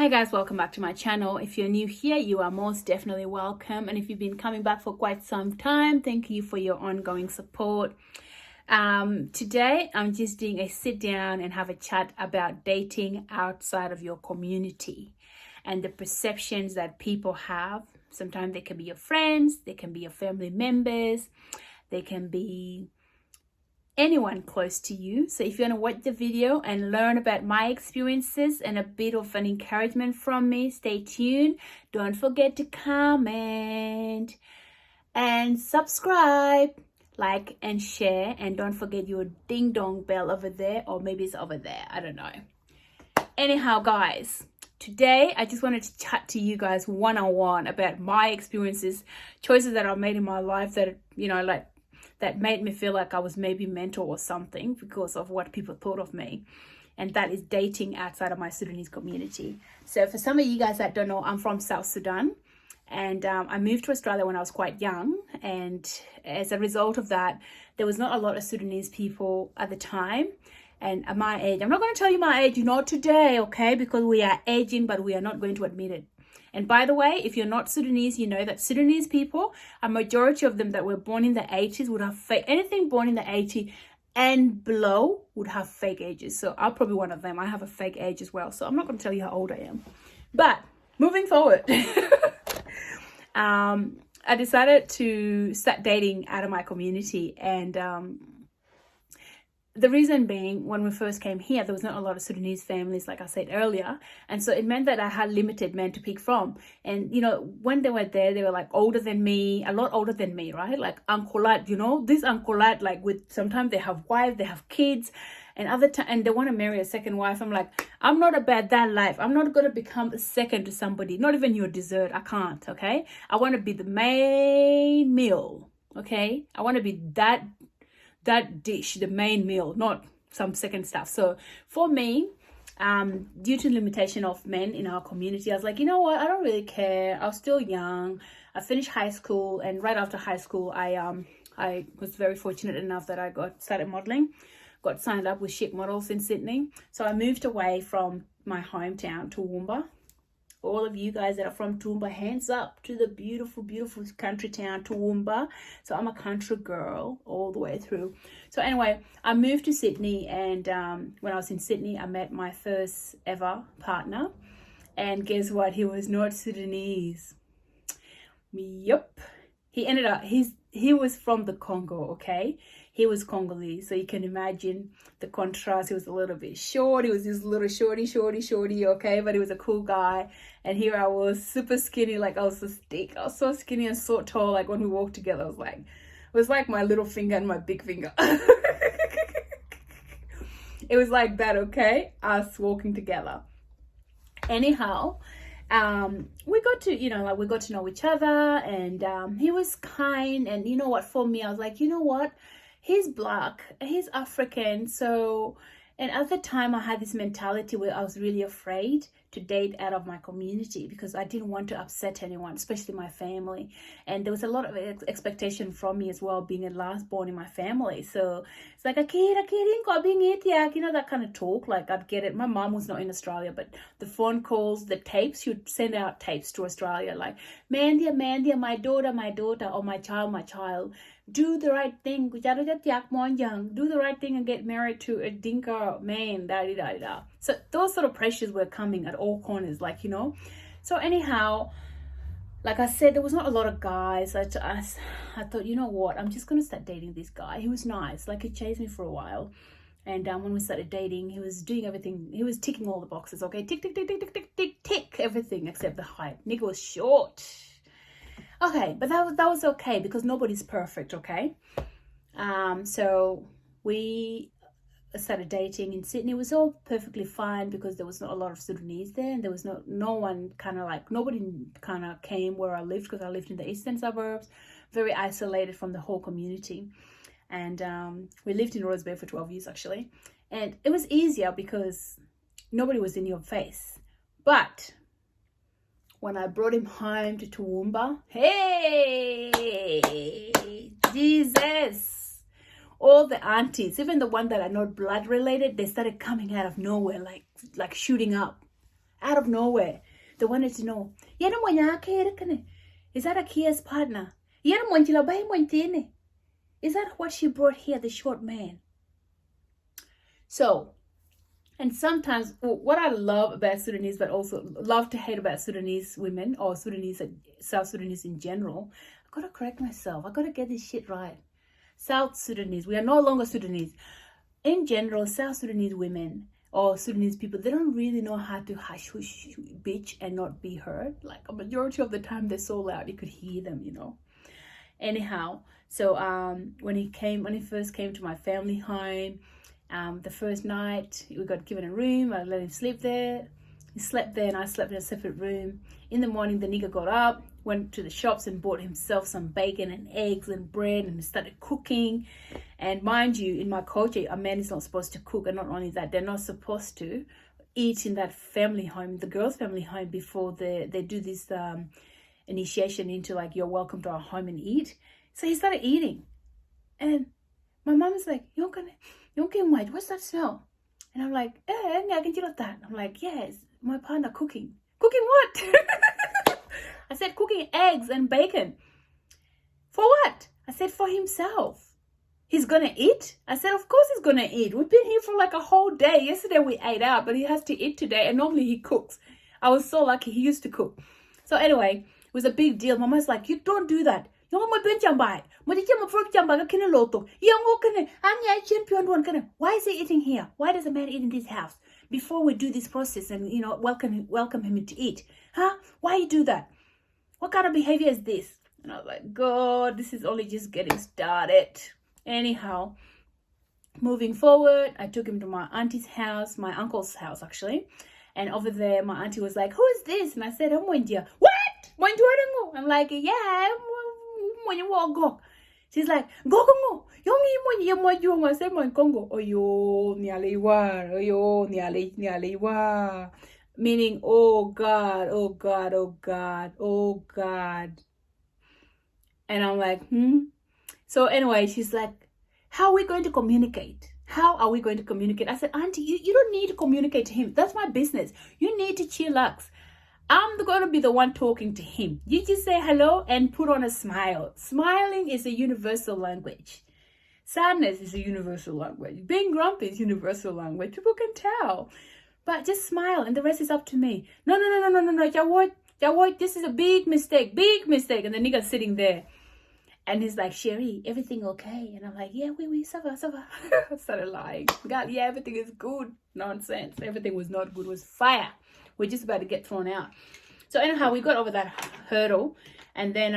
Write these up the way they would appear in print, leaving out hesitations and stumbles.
Hi guys, welcome back to my channel. If you're new here, you are most definitely welcome, and if you've been coming back for quite some time, thank you for your ongoing support. Today I'm just doing a sit down and have a chat about dating outside of your community and the perceptions that people have. Sometimes they can be your friends, they can be your family members, they can be anyone close to you. So if you want to watch the video and learn about my experiences and a bit of an encouragement from me, stay tuned. Don't forget to comment and subscribe, like and share, and don't forget your ding dong bell over there, or maybe it's over there, I don't know. Anyhow guys, today I just wanted to chat to you guys one-on-one about my experiences, choices that I've made in my life that, you know, like that made me feel like I was maybe mental or something because of what people thought of me. And that is dating outside of my Sudanese community. So for some of you guys that don't know, I'm from South Sudan, and I moved to Australia when I was quite young. And as a result of that, there was not a lot of Sudanese people at the time. And at my age, I'm not going to tell you my age, not today, okay? Because we are aging, but we are not going to admit it. And by the way, if you're not Sudanese, you know that Sudanese people, a majority of them that were born in the 80s would have fake, anything born in the 80s and below would have fake ages. So I'm probably one of them. I have a fake age as well. So I'm not going to tell you how old I am. But moving forward, I decided to start dating out of my community. And the reason being, when we first came here, there was not a lot of Sudanese families, like I said earlier. And so it meant that I had limited men to pick from. And, you know, when they were there, they were like older than me, a lot older than me, right? Like uncle-lad, you know, this uncle-lad, like with, sometimes they have wives, they have kids, and other time, and they want to marry a second wife. I'm like, I'm not about that life. I'm not going to become a second to somebody, not even your dessert. I can't, okay? I want to be the main meal, okay? I want to be that dish, the main meal, not some second stuff. So for me, due to limitation of men in our community, I was like, you know what, I don't really care. I was still young. I finished high school, and right after high school, I was very fortunate enough that I started modeling, got signed up with Chic Models in Sydney. So I moved away from my hometown, Toowoomba. All of you guys that are from Toowoomba, hands up to the beautiful, beautiful country town, Toowoomba. So I'm a country girl all the way through. So anyway, I moved to Sydney, and when I was in Sydney, I met my first ever partner. And guess what? He was not Sudanese. Yup. He was from the Congo, okay? He was Congolese, so you can imagine the contrast. He was a little bit short. He was this little shorty, okay? But he was a cool guy. And here I was, super skinny, like I was so thick. I was so skinny and so tall. Like when we walked together, it was like my little finger and my big finger. It was like that, okay? Us walking together. Anyhow, we got to, you know, like we got to know each other, and he was kind. And you know what, for me, I was like, you know what, he's black, he's African. So, and at the time I had this mentality where I was really afraid to date out of my community because I didn't want to upset anyone, especially my family. And there was a lot of expectation from me as well, being a last born in my family. So it's like, you know, that kind of talk. Like I'd get it. My mom was not in Australia, but the phone calls, the tapes, she'd send out tapes to Australia like, Mandy, my daughter, or my child, do the right thing. Do the right thing and get married to a Dinka man. So those sort of pressures were coming at all corners, like, you know. So anyhow, like I said, there was not a lot of guys. I thought, you know what, I'm just going to start dating this guy. He was nice. Like he chased me for a while. And when we started dating, he was doing everything. He was ticking all the boxes, okay? Tick, tick, tick, tick, tick, tick, tick, tick. Everything except the height. Nigga was short. Okay, but that was okay because nobody's perfect, okay? So we started dating in Sydney. It was all perfectly fine because there was not a lot of Sudanese there, and there was no one kind of like, nobody kind of came where I lived because I lived in the eastern suburbs, very isolated from the whole community. And we lived in Rosebery for 12 years actually, and it was easier because nobody was in your face. But when I brought him home to Toowoomba, hey, Jesus, all the aunties, even the one that are not blood related, they started coming out of nowhere, like shooting up. out of nowhere. They wanted to know, is that Akia's partner? Is that what she brought here, the short man? So, and sometimes what I love about Sudanese, but also love to hate about Sudanese women or South Sudanese in general, I gotta correct myself. I gotta get this shit right. South Sudanese, we are no longer Sudanese. In general, South Sudanese women or Sudanese people, they don't really know how to hush bitch and not be heard. Like a majority of the time, they're so loud you could hear them, Anyhow, so when he first came to my family home, the first night we got given a room. I let him sleep there. He slept there and I slept in a separate room. In the morning, the nigga got up, went to the shops and bought himself some bacon and eggs and bread and started cooking. And mind you, in my culture, a man is not supposed to cook. And not only that, they're not supposed to eat in that family home, the girl's family home, before they do this initiation into like, you're welcome to our home and eat. So he started eating. And my mom is like, you're getting white. What's that smell? And I'm like, I can feel that. I'm like, yes, my partner cooking. Cooking what? I said, cooking eggs and bacon. For what? I said, for himself. He's gonna eat? I said, of course he's gonna eat. We've been here for like a whole day. Yesterday we ate out, but he has to eat today. And normally he cooks. I was so lucky he used to cook. So anyway, it was a big deal. Mama's like, you don't do that. Why is he eating here? Why does a man eat in this house? Before we do this process and welcome him to eat. Why you do that? What kind of behavior is this? And I was like, God, this is only just getting started. Anyhow, moving forward, I took him to my auntie's house, my uncle's house actually. And over there, my auntie was like, who is this? And I said, I'm Wendia. What? I'm like, yeah, when you walk go. She's like, go. I said, my Congo. Oyo, nialiwa. Meaning, oh God. And I'm like, So anyway, she's like, how are we going to communicate? I said, Auntie, you don't need to communicate to him. That's my business. You need to chillax. I'm going to be the one talking to him. You just say hello and put on a smile. Smiling is a universal language. Sadness is a universal language. Being grumpy is universal language. People can tell. But just smile and the rest is up to me. No. Jawad, this is a big mistake. And the nigga's sitting there. And he's like, Sherry, everything okay? And I'm like, yeah, oui, ça va. I started lying. God, yeah, everything is good. Nonsense. Everything was not good. It was fire. We're just about to get thrown out. So anyhow, we got over that hurdle. And then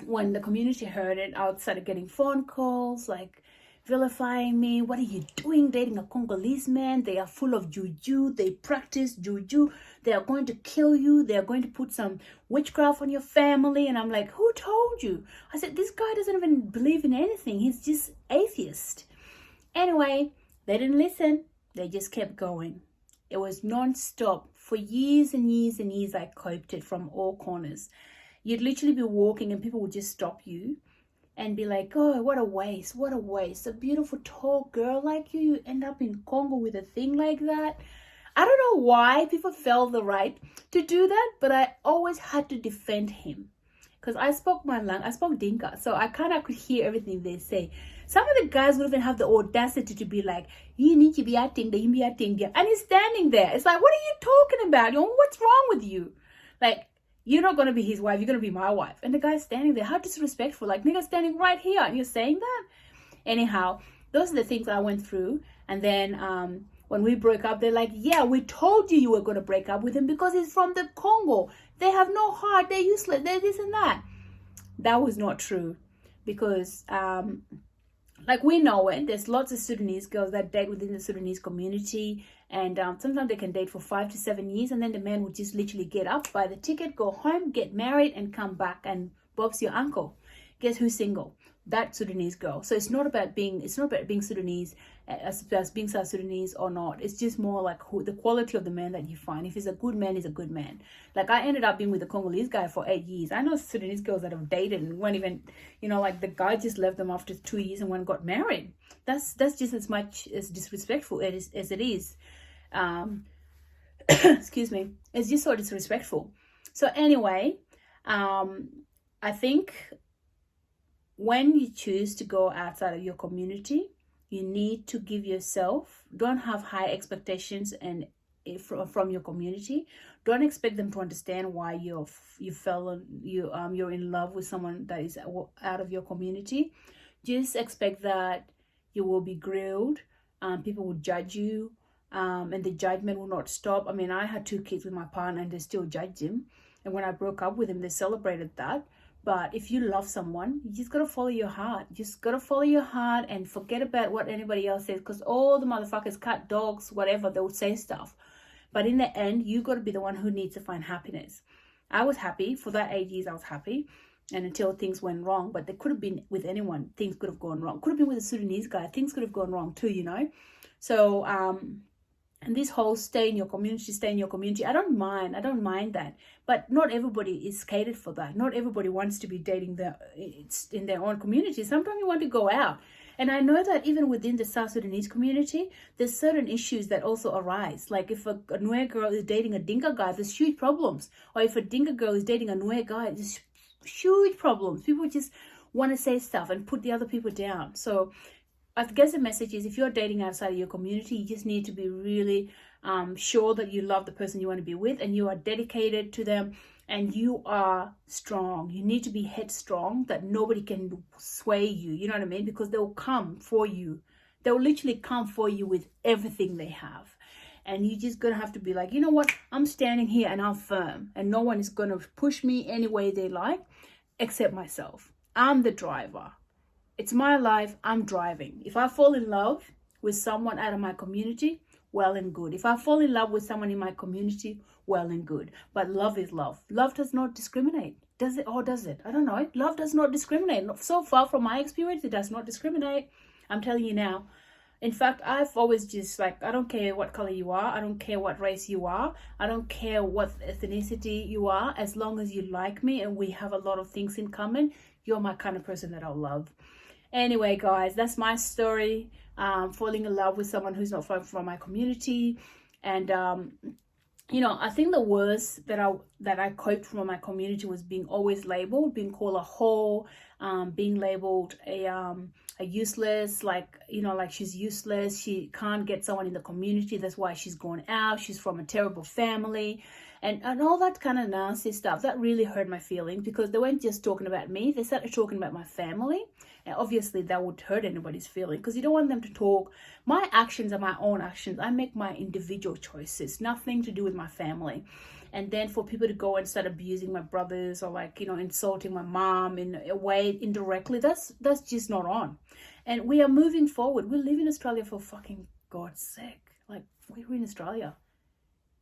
when the community heard it, I started getting phone calls like vilifying me. What are you doing dating a Congolese man? They are full of juju. They practice juju. They are going to kill you. They are going to put some witchcraft on your family. And I'm like, who told you? I said, this guy doesn't even believe in anything. He's just atheist. Anyway, they didn't listen. They just kept going. It was non-stop. For years and years and years, I coped it from all corners. You'd literally be walking and people would just stop you and be like, oh, what a waste. A beautiful, tall girl like you end up in Congo with a thing like that. I don't know why people felt the right to do that, but I always had to defend him. Because I spoke Dinka, so I kind of could hear everything they say. Some of the guys would even have the audacity to be like, you need to be acting there, and he's standing there. It's like, what are you talking about? What's wrong with you? Like, you're not going to be his wife, you're going to be my wife. And the guy's standing there. How disrespectful. Like, nigga standing right here, and you're saying that? Anyhow, those are the things I went through. And then when we broke up, they're like, yeah, we told you were going to break up with him because he's from the Congo. They have no heart. They're useless. They're this and that. That was not true. Because, like we know it, there's lots of Sudanese girls that date within the Sudanese community. And sometimes they can date for 5 to 7 years. And then the man would just literally get up, buy the ticket, go home, get married, and come back. And Bob's your uncle. Guess who's single? That Sudanese girl. So it's not about being Sudanese, as being South Sudanese or not. It's just more like the quality of the man that you find. If he's a good man, he's a good man. Like I ended up being with a Congolese guy for 8 years. I know Sudanese girls that have dated and weren't even, like the guy just left them after 2 years and one got married. That's just as much as disrespectful as it is. excuse me, it's just so disrespectful. So anyway, I think when you choose to go outside of your community, you need to give yourself, don't have high expectations and from your community. Don't expect them to understand why you're in love with someone that is out of your community. Just expect that you will be grilled. People will judge you, and the judgment will not stop. I mean, I had 2 kids with my partner and they still judged him, and when I broke up with him, they celebrated that. But if you love someone, you just gotta follow your heart. Just gotta follow your heart and forget about what anybody else says, because all the motherfuckers, cat, dogs, whatever, they will say stuff. But in the end, you gotta be the one who needs to find happiness. I was happy for that 8 years. I was happy, and until things went wrong. But they could have been with anyone. Things could have gone wrong. Could have been with a Sudanese guy. Things could have gone wrong too, you know. So and this whole stay in your community, I don't mind that, but not everybody is catered for that. Not everybody wants to be dating in their own community. Sometimes you want to go out. And I know that even within the South Sudanese community, there's certain issues that also arise. Like if a Nuer girl is dating a Dinka guy, there's huge problems. Or if a Dinka girl is dating a Nuer guy, there's huge problems. People just want to say stuff and put the other people down. So I guess the message is, if you're dating outside of your community, you just need to be really sure that you love the person you want to be with and you are dedicated to them and you are strong. You need to be headstrong, that nobody can sway you, you know what I mean? Because they'll come for you. They'll literally come for you with everything they have. And you're just going to have to be like, you know what? I'm standing here and I'm firm. And no one is going to push me any way they like except myself. I'm the driver. It's my life, I'm driving. If I fall in love with someone out of my community, well and good. If I fall in love with someone in my community, well and good. But love is love. Love does not discriminate. Does it? Or does it? I don't know. Love does not discriminate. So far from my experience, it does not discriminate. I'm telling you now. In fact, I've always just like, I don't care what color you are. I don't care what race you are. I don't care what ethnicity you are. As long as you like me and we have a lot of things in common, you're my kind of person that I'll love. Anyway, guys, that's my story. Falling in love with someone who's not from my community. And you know, I think the worst that I coped from my community was being always labeled, being called a whore, being labeled a useless, like, you know, like she's useless, she can't get someone in the community, that's why she's gone out, she's from a terrible family, and all that kind of nasty stuff. That really hurt my feelings, because they weren't just talking about me, they started talking about my family. And obviously that would hurt anybody's feeling, because you don't want them to talk. My actions are my own actions. I make my individual choices, nothing to do with my family. And then for people to go and start abusing my brothers, or like, you know, insulting my mom in a way indirectly, that's just not on. And we are moving forward. We live in Australia, for fucking God's sake. Like, we're in Australia.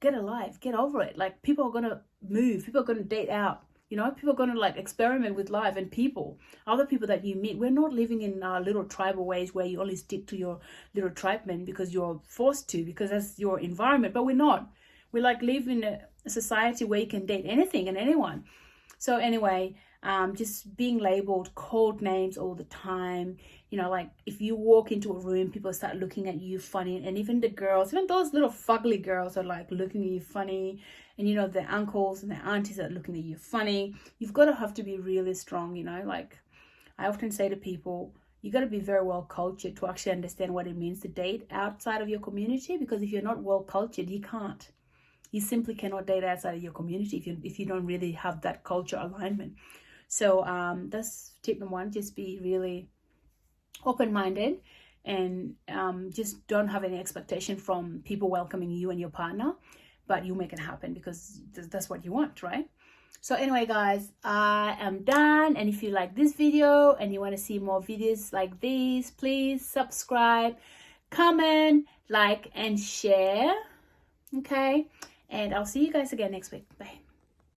Get alive, get over it. Like, people are gonna move, people are gonna date out. You know, people are going to like experiment with life, and people, other people that you meet. We're not living in little tribal ways where you only stick to your little tribemen because you're forced to, because that's your environment. But we're not. We like live in a society where you can date anything and anyone. So anyway, just being labeled, called names all the time. You know, like if you walk into a room, people start looking at you funny. And even the girls, even those little fugly girls are like looking at you funny. And you know, the uncles and the aunties are looking at you funny. You've got to have to be really strong, you know. Like I often say to people, you got to be very well cultured to actually understand what it means to date outside of your community. Because if you're not well cultured, you can't. You simply cannot date outside of your community if you don't really have that culture alignment. So that's tip number one. Just be really open-minded, and just don't have any expectation from people welcoming you and your partner, but you make it happen because that's what you want, right? So anyway, guys, I am done. And if you like this video and you want to see more videos like these, please subscribe, comment, like, and share. Okay, and I'll see you guys again next week. Bye.